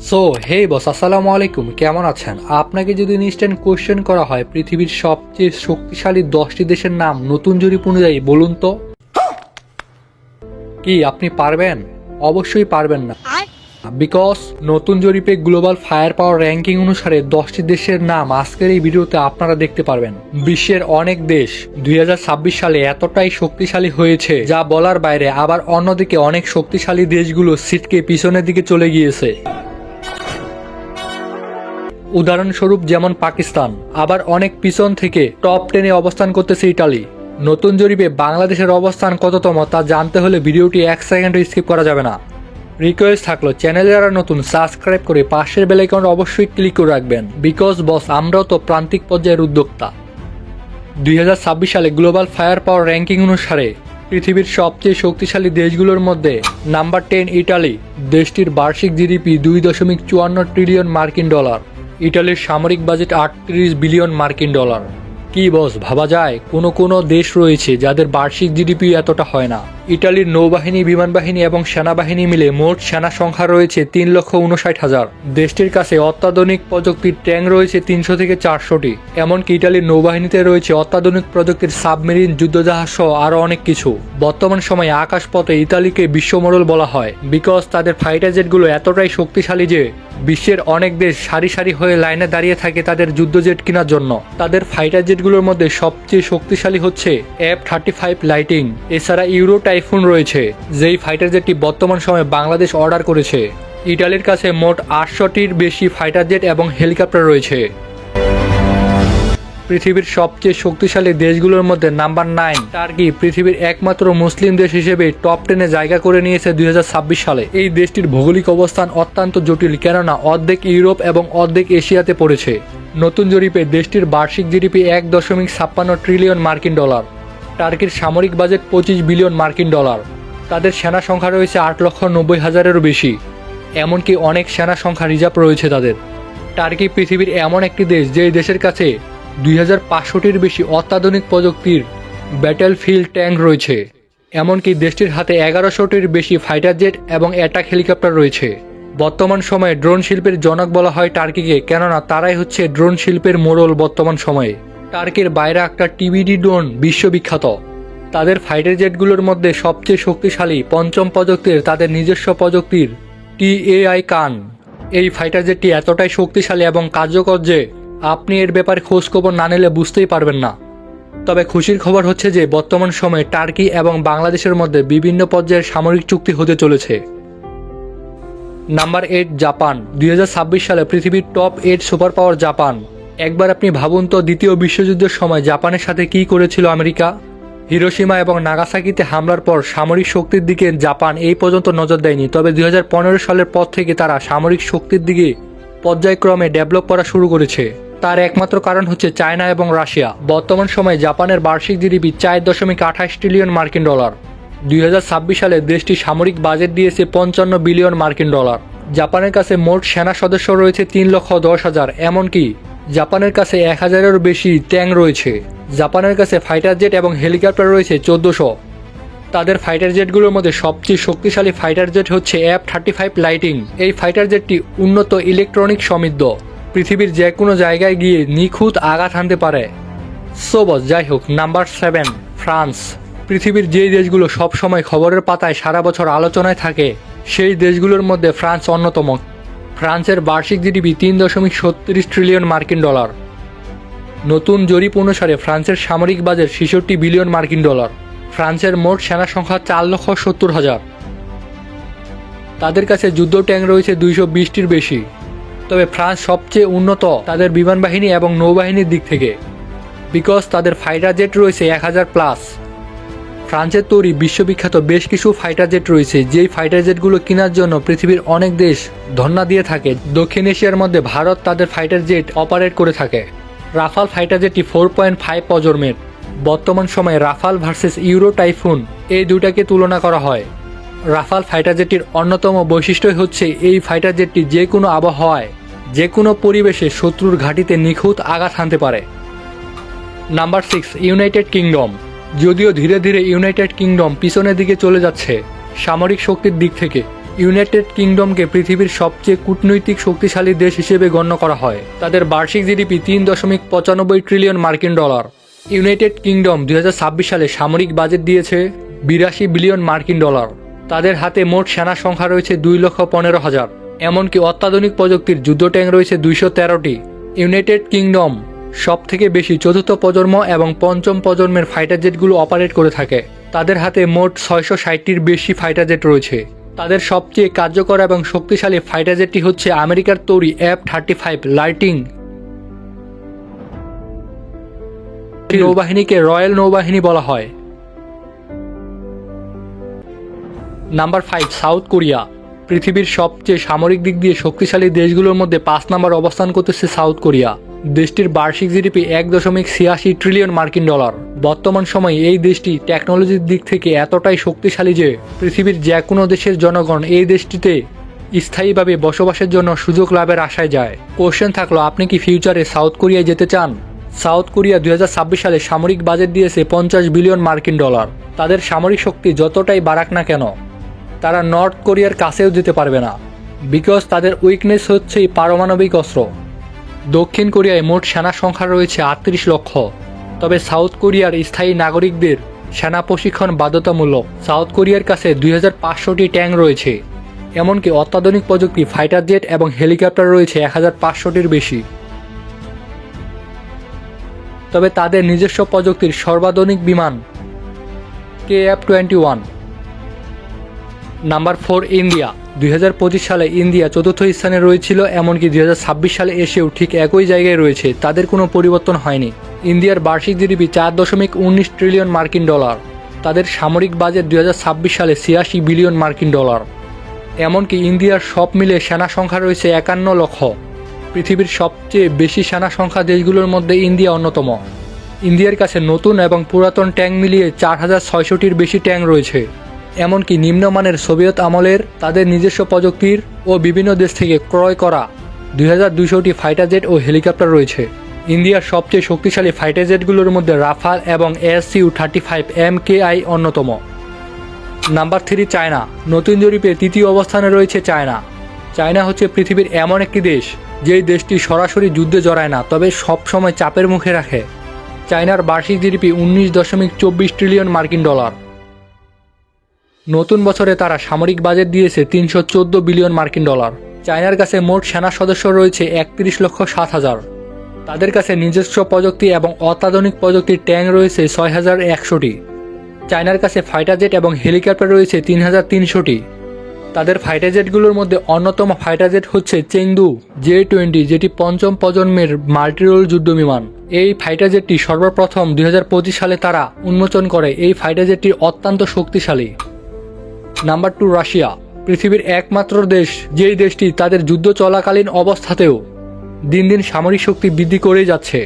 So hey বস, আসসালামু আলাইকুম, কেমন আছেন? আপনাকে যদি ইনস্ট্যান্ট কোশ্চেন করা হয় পৃথিবীর সবচেয়ে শক্তিশালী 10টি দেশের নাম নতুন জরিপ অনুযায়ী বলুন তো, কি আপনি পারবেন? অবশ্যই পারবেন না, বিকজ নতুন জরিপে গ্লোবাল ফায়ার পাওয়ার র্যাঙ্কিং অনুসারে 10টি দেশের নাম আজকের এই ভিডিওতে আপনারা দেখতে পারবেন। বিশ্বের অনেক দেশ 2026 সালে এতটাই শক্তিশালী হয়েছে যা বলার বাইরে, আবার অন্যদিকে অনেক শক্তিশালী দেশগুলো সিটকে পিছনের দিকে চলে গিয়েছে। উদাহরণস্বরূপ যেমন পাকিস্তান, আবার অনেক পিছন থেকে টপ 10-এ অবস্থান করতেছে ইটালি। নতুন জরিপে বাংলাদেশের অবস্থান কততম তা জানতে হলে ভিডিওটি 1 সেকেন্ডও স্কিপ করা যাবে না। রিকোয়েস্ট থাকলো, চ্যানেল যারা নতুন সাবস্ক্রাইব করে পাশের বেল আইকনটা অবশ্যই ক্লিক করে রাখবেন, বিকজ বস আমরাও তো প্রান্তিক পর্যায়ের উদ্যোক্তা। 2026 সালে গ্লোবাল ফায়ার পাওয়ার র্যাঙ্কিং অনুসারে পৃথিবীর সবচেয়ে শক্তিশালী দেশগুলোর মধ্যে নাম্বার 10 ইটালি। দেশটির বার্ষিক জিডিপি 2.54 ট্রিলিয়ন মার্কিন ডলার। ইটালির সামরিক বাজেট 38 বিলিয়ন মার্কিন ডলার। কি বস, ভাবা যায় কোনো দেশ রয়েছে যাদের বার্ষিক জিডিপি এতটা হয় না। ইটালির নৌবাহিনী, বিমান বাহিনী এবং সেনাবাহিনী মিলে মোট সেনা সংখ্যা রয়েছে 3,59,000। দেশটির কাছে অত্যাধুনিক প্রযুক্তির ট্যাঙ্ক রয়েছে 300 থেকে 400টি। এমনকি ইটালির নৌবাহিনীতে রয়েছে অত্যাধুনিক প্রযুক্তির সাবমেরিন, যুদ্ধজাহাজ সহ আরও অনেক কিছু। বর্তমান সময়ে আকাশপথে ইতালিকে বিশ্বমডেল বলা হয়, বিকজ তাদের ফাইটার জেটগুলো এতটাই শক্তিশালী যে বিশ্বের অনেক দেশ সারি সারি হয়ে লাইনে দাঁড়িয়ে থাকে তাদের যুদ্ধজেট কেনার জন্য। তাদের ফাইটার জেটগুলোর মধ্যে সবচেয়ে শক্তিশালী হচ্ছে F-35 লাইটিং। এছাড়া ইউরো টাইফুন রয়েছে, যেই ফাইটার জেটটি বর্তমান সময়ে বাংলাদেশ অর্ডার করেছে। ইটালির কাছে মোট 800টির বেশি ফাইটার জেট এবং হেলিকপ্টার রয়েছে। পৃথিবীর সবচেয়ে শক্তিশালী দেশগুলোর মধ্যে নাম্বার 9 টার্কি পৃথিবীর একমাত্র মুসলিম দেশ হিসেবে টপ 10-এ জায়গা করে নিয়েছে 2026 সালে। এই দেশটির ভৌগোলিক অবস্থান অত্যন্ত জটিল, কেননা অর্ধেক ইউরোপ এবং অর্ধেক এশিয়াতে পড়েছে। নতুন জরিপে দেশটির বার্ষিক জিডিপি 1.56 ট্রিলিয়ন মার্কিন ডলার। টার্কির সামরিক বাজেট 25 বিলিয়ন মার্কিন ডলার। তাদের সেনা সংখ্যা রয়েছে 8,90,000-এরও বেশি। এমনকি অনেক সেনা সংখ্যা রিজার্ভ রয়েছে তাদের। টার্কি পৃথিবীর এমন একটি দেশ যেই দেশের কাছে 2500টির বেশি অত্যাধুনিক প্রযুক্তির ব্যাটেলফিল্ড ট্যাঙ্ক রয়েছে। এমনকি দেশটির হাতে 1100টির বেশি ফাইটার জেট এবং অ্যাটাক হেলিকপ্টার রয়েছে। বর্তমান সময়ে ড্রোন শিল্পের জনক বলা হয় টার্কিকে, কেননা তারাই হচ্ছে ড্রোন শিল্পের মোড়ল বর্তমান সময়ে। টার্কির বাইরে একটা টিবিডি ড্রোন বিশ্ববিখ্যাত। তাদের ফাইটার জেটগুলোর মধ্যে সবচেয়ে শক্তিশালী পঞ্চম প্রযুক্তির তাদের নিজস্ব প্রযুক্তির টিএআই কান। এই ফাইটার জেটটি এতটাই শক্তিশালী এবং কার্যকর যে আপনি এর ব্যাপারে খোঁজখবর না নিলে বুঝতেই পারবেন না। তবে খুশির খবর হচ্ছে যে বর্তমান সময়ে টার্কি এবং বাংলাদেশের মধ্যে বিভিন্ন পর্যায়ের সামরিক চুক্তি হতে চলেছে। Number 8 Japan. 2026 সালে পৃথিবীর টপ 8 সুপার পাওয়ার জাপান। একবার আপনি ভাবুন তো, দ্বিতীয় বিশ্বযুদ্ধের সময় জাপানের সাথে কি করেছিল আমেরিকা? হিরোশিমা এবং নাগাসাকিতে হামলার পর সামরিক শক্তির দিকে জাপান এই পর্যন্ত নজর দেয়নি। তবে 2015 সালের পর থেকে তারা সামরিক শক্তির দিকে পর্যায়ক্রমে ডেভেলপ করা শুরু করেছে। তার একমাত্র কারণ হচ্ছে চায়না এবং রাশিয়া। বর্তমান সময়ে জাপানের বার্ষিক জিডিপি 4.28 ট্রিলিয়ন মার্কিন ডলার। 2026 সালে দেশটি সামরিক বাজেট দিয়েছে 55 বিলিয়ন মার্কিন ডলার। জাপানের কাছে মোট সেনা সদস্য রয়েছে 3,10,000। এমনকি জাপানের কাছে 1000-এরও বেশি ট্যাঙ্ক রয়েছে। জাপানের কাছে ফাইটার জেট এবং হেলিকপ্টার রয়েছে 1400। তাদের ফাইটার জেটগুলোর মধ্যে সবচেয়ে শক্তিশালী ফাইটার জেট হচ্ছে F-35 লাইটিং। এই ফাইটার জেটটি উন্নত ইলেকট্রনিক সমৃদ্ধ, পৃথিবীর যে কোনো জায়গায় গিয়ে নিখুঁত আঘাত হানতে পারে। সো বস, যাই হোক, নাম্বার 7 ফ্রান্স। পৃথিবীর যেই দেশগুলো সবসময় খবরের পাতায় সারা বছর আলোচনায় থাকে সেই দেশগুলোর মধ্যে ফ্রান্স অন্যতম। ফ্রান্সের বার্ষিক জিডিপি 3.36 ট্রিলিয়ন মার্কিন ডলার। নতুন জরিপ অনুসারে ফ্রান্সের সামরিক বাজেট 66 বিলিয়ন মার্কিন ডলার। ফ্রান্সের মোট সেনা সংখ্যা 4,70,000। তাদের কাছে যুদ্ধ ট্যাঙ্ক রয়েছে 220টির বেশি। তবে ফ্রান্স সবচেয়ে উন্নত তাদের বিমান বাহিনী এবং নৌবাহিনীর দিক থেকে, বিকজ তাদের ফাইটার জেট রয়েছে 1000+। ফ্রান্সের তৈরি বিশ্ববিখ্যাত বেশ কিছু ফাইটার জেট রয়েছে, যেই ফাইটার জেটগুলো কেনার জন্য পৃথিবীর অনেক দেশ ধন্যা দিয়ে থাকে। দক্ষিণ এশিয়ার মধ্যে ভারত তাদের ফাইটার জেট অপারেট করে থাকে। রাফাল ফাইটার জেটটি 4.5 প্রজন্মের। বর্তমান সময়ে রাফাল ভার্সেস ইউরো টাইফুন এই দুটাকে তুলনা করা হয়। রাফাল ফাইটার জেটটির অন্যতম বৈশিষ্ট্যই হচ্ছে এই ফাইটার জেটটি যে কোনো আবহাওয়ায়, যে কোনো পরিবেশে শত্রুর ঘাঁটিতে নিখুঁত আঘাত হানতে পারে। Number 6 United kingdom. যদিও ধীরে ধীরে ইউনাইটেড কিংডম পিছনের দিকে চলে যাচ্ছে সামরিক শক্তির দিক থেকে, ইউনাইটেড কিংডমকে পৃথিবীর সবচেয়ে কূটনৈতিক শক্তিশালী দেশ হিসেবে গণ্য করা হয়। তাদের বার্ষিক জিডিপি 3.95 ট্রিলিয়ন মার্কিন ডলার। ইউনাইটেড কিংডম 2026 সালে সামরিক বাজেট দিয়েছে 82 বিলিয়ন মার্কিন ডলার। তাদের হাতে মোট সেনা সংখ্যা রয়েছে 2,15,000। এমনকি অত্যাধুনিক প্রযুক্তির যুদ্ধ ট্যাঙ্ক রয়েছে 213টি। ইউনাইটেড কিংডম সবথেকে বেশি চতুর্থ প্রজন্ম এবং পঞ্চম প্রজন্মের ফাইটার জেটগুলো অপারেট করে থাকে। তাদের হাতে মোট 660টির বেশি ফাইটার জেট রয়েছে। তাদের সবচেয়ে কার্যকর এবং শক্তিশালী ফাইটার জেটটি হচ্ছে আমেরিকার তৈরি F-35 লাইটিং। নৌবাহিনীকে রয়্যাল নৌবাহিনী বলা হয়। Number 5, south Korea. পৃথিবীর সবচেয়ে সামরিক দিক দিয়ে শক্তিশালী দেশগুলোর মধ্যে 5 নম্বর অবস্থান করতেছে সাউথ কোরিয়া। দেশটির বার্ষিক জিডিপি 1.86 ট্রিলিয়ন মার্কিন ডলার। বর্তমান সময়ে এই দেশটি টেকনোলজির দিক থেকে এতটাই শক্তিশালী যে পৃথিবীর যে কোনো দেশের জনগণ এই দেশটিতে স্থায়ীভাবে বসবাসের জন্য সুযোগ লাভের আশায় যায়। কোশ্চেন থাকলো, আপনি কি ফিউচারে সাউথ কোরিয়ায় যেতে চান? সাউথ কোরিয়া 2026 সালে সামরিক বাজেট দিয়েছে 50 বিলিয়ন মার্কিন ডলার। তাদের সামরিক শক্তি যতটাই বাড়াক না কেন, তারা নর্থ কোরিয়ার কাছেও যেতে পারবে না, বিকজ তাদের উইকনেস হচ্ছে পারমাণবিক অস্ত্র। দক্ষিণ কোরিয়ায় মোট সেনা সংখ্যা রয়েছে 38 লক্ষ। তবে সাউথ কোরিয়ার স্থায়ী নাগরিকদের সেনা প্রশিক্ষণ বাধ্যতামূলক। সাউথ কোরিয়ার কাছে 2500টি ট্যাঙ্ক রয়েছে। এমনকি অত্যাধুনিক প্রযুক্তি ফাইটার জেট এবং হেলিকপ্টার রয়েছে 1500টির বেশি। তবে তাদের নিজস্ব প্রযুক্তির সর্বাধুনিক বিমান KF-21। Number 4, India. 2025 সালে ইন্ডিয়া চতুর্থ স্থানে রয়েছিল, এমনকি 2026 সালে এসেও ঠিক একই জায়গায় রয়েছে। তাদের কোনো পরিবর্তন হয়নি। ইন্ডিয়ার বার্ষিক জিডিপি 4.19 ট্রিলিয়ন মার্কিন ডলার। তাদের সামরিক বাজেট 2026 সালে 86 বিলিয়ন মার্কিন ডলার। এমনকি ইন্ডিয়ার সব মিলে সেনা সংখ্যা রয়েছে 51 লক্ষ। পৃথিবীর সবচেয়ে বেশি সেনা সংখ্যা দেশগুলোর মধ্যে ইন্ডিয়া অন্যতম। ইন্ডিয়ার কাছে নতুন এবং পুরাতন ট্যাঙ্ক মিলিয়ে 4600টির বেশি ট্যাঙ্ক রয়েছে। এমনকি নিম্নমানের সোভিয়েত আমলের তাদের নিজস্ব প্রযুক্তির ও বিভিন্ন দেশ থেকে ক্রয় করা 2200টি ফাইটার জেট ও হেলিকপ্টার রয়েছে। ইন্ডিয়ার সবচেয়ে শক্তিশালী ফাইটার জেটগুলোর মধ্যে রাফাল এবং Su-35 MKI অন্যতম। Number 3, China. নতুন জরিপে তৃতীয় অবস্থানে রয়েছে চায়না। চায়না হচ্ছে পৃথিবীর এমন একটি দেশ যেই দেশটি সরাসরি যুদ্ধে জড়ায় না, তবে সবসময় চাপের মুখে রাখে। চায়নার বার্ষিক জিডিপি 19.24 ট্রিলিয়ন মার্কিন ডলার। নতুন বছরে তারা সামরিক বাজেট দিয়েছে 314 বিলিয়ন মার্কিন ডলার। চায়নার কাছে মোট সেনা সদস্য রয়েছে 31,07,000। তাদের কাছে নিজস্ব প্রযুক্তি এবং অত্যাধুনিক প্রযুক্তির ট্যাঙ্ক রয়েছে 6100টি। চায়নার কাছে ফাইটার জেট এবং হেলিকপ্টার রয়েছে 3300টি। তাদের ফাইটার জেটগুলোর মধ্যে অন্যতম ফাইটার জেট হচ্ছে চেংদু J-20, যেটি পঞ্চম প্রজন্মের মাল্টিরোল যুদ্ধ বিমান। এই ফাইটার জেটটি সর্বপ্রথম 2025 সালে তারা উন্মোচন করে। এই ফাইটার জেটটি অত্যন্ত শক্তিশালী। Number 2, Russia. পৃথিবীর একমাত্র দেশ যেই দেশটি তাদের যুদ্ধ চলাকালীন অবস্থাতেও দিন দিন সামরিক শক্তি বৃদ্ধি করেই যাচ্ছে।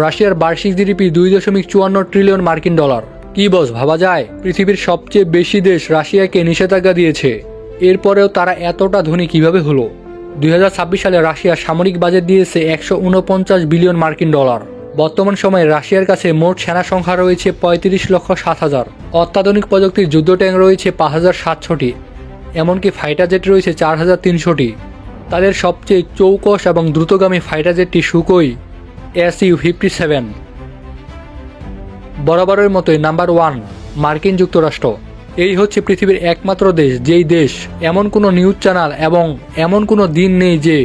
রাশিয়ার বার্ষিক জিডিপি 2.54 ট্রিলিয়ন মার্কিন ডলার। কি বস, ভাবা যায়? পৃথিবীর সবচেয়ে বেশি দেশ রাশিয়াকে নিষেধাজ্ঞা দিয়েছে, এরপরেও তারা এতটা ধনী কিভাবে হলো? 2026 সালে রাশিয়া সামরিক বাজেট দিয়েছে 149 বিলিয়ন মার্কিন ডলার। বর্তমান সময়ে রাশিয়ার কাছে মোট সেনা সংখ্যা রয়েছে 35,07,000। অত্যাধুনিক প্রযুক্তির যুদ্ধ ট্যাঙ্ক রয়েছে 5,700টি। এমনকি ফাইটার জেট রয়েছে 4,300টি। তাদের সবচেয়ে চৌকস এবং দ্রুতগামী ফাইটার জেটটি সুকোই Su-57। বরাবরের মতোই নাম্বার 1, মার্কিন যুক্তরাষ্ট্র। এই হচ্ছে পৃথিবীর একমাত্র দেশ যেই দেশ এমন কোনো নিউজ চ্যানেল এবং এমন কোনো দিন নেই যে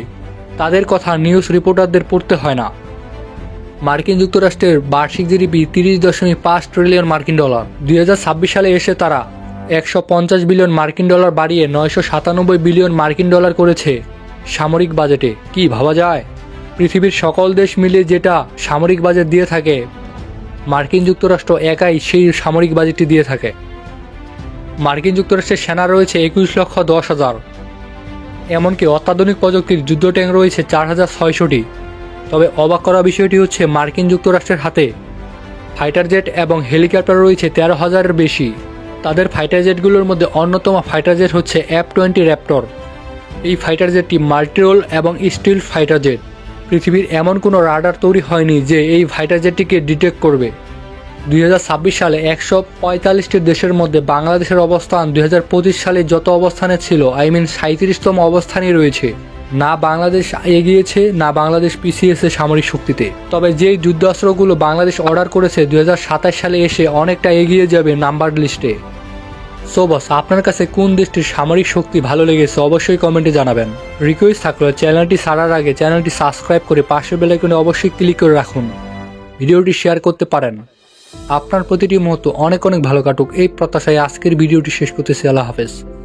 তাদের কথা নিউজ রিপোর্টারদের পড়তে হয় না। মার্কিন যুক্তরাষ্ট্রের বার্ষিক জিডিপি 30.5 ট্রিলিয়ন মার্কিন ডলার। 2026 সালে এসে তারা 150 বিলিয়ন মার্কিন ডলার বাড়িয়ে 997 বিলিয়ন মার্কিন ডলার করেছে সামরিক বাজেটে। কি ভাবা যায়? পৃথিবীর সকল দেশ মিলে যেটা সামরিক বাজেট দিয়ে থাকে, মার্কিন যুক্তরাষ্ট্র একাই সেই সামরিক বাজেটটি দিয়ে থাকে। মার্কিন যুক্তরাষ্ট্রের সেনা রয়েছে 21,10,000। এমনকি অত্যাধুনিক প্রযুক্তির যুদ্ধ ট্যাঙ্ক রয়েছে 4,600টি। তবে অবাক করা বিষয়টি হচ্ছে মার্কিন যুক্তরাষ্ট্রের হাতে ফাইটার জেট এবং হেলিকপ্টার রয়েছে 13,000-এর বেশি। তাদের ফাইটার জেটগুলোর মধ্যে অন্যতম ফাইটার জেট হচ্ছে F-20 র্যাপটর। এই ফাইটার জেটটি মাল্টিরোল এবং স্টিল ফাইটার জেট। পৃথিবীর এমন কোনো রাডার তৈরি হয়নি যে এই ফাইটার জেটটিকে ডিটেক্ট করবে। 2026 সালে 145টি দেশের মধ্যে বাংলাদেশের অবস্থান 2025 সালে যত অবস্থানে ছিল 37তম অবস্থানে রয়েছে। না বাংলাদেশ এগিয়েছে না বাংলাদেশ পিছিয়েছে সামরিক শক্তিতে। তবে যেই যুদ্ধাস্ত্রগুলো বাংলাদেশ অর্ডার করেছে 2027 সালে এসে অনেকটা এগিয়ে যাবে নাম্বার লিস্টে। সো বস, আপনার কাছে কোন দেশটির সামরিক শক্তি ভালো লেগেছে অবশ্যই কমেন্টে জানাবেন। রিকোয়েস্ট থাকলে চ্যানেলটি ছাড়ার আগে চ্যানেলটি সাবস্ক্রাইব করে পাশের বেল আইকনে অবশ্যই ক্লিক করে রাখুন। ভিডিওটি শেয়ার করতে পারেন। আপনার প্রতিটি মুহূর্ত অনেক অনেক ভালো কাটুক এই প্রত্যাশায় আজকের ভিডিওটি শেষ করতেছি। আল্লাহ হাফেজ।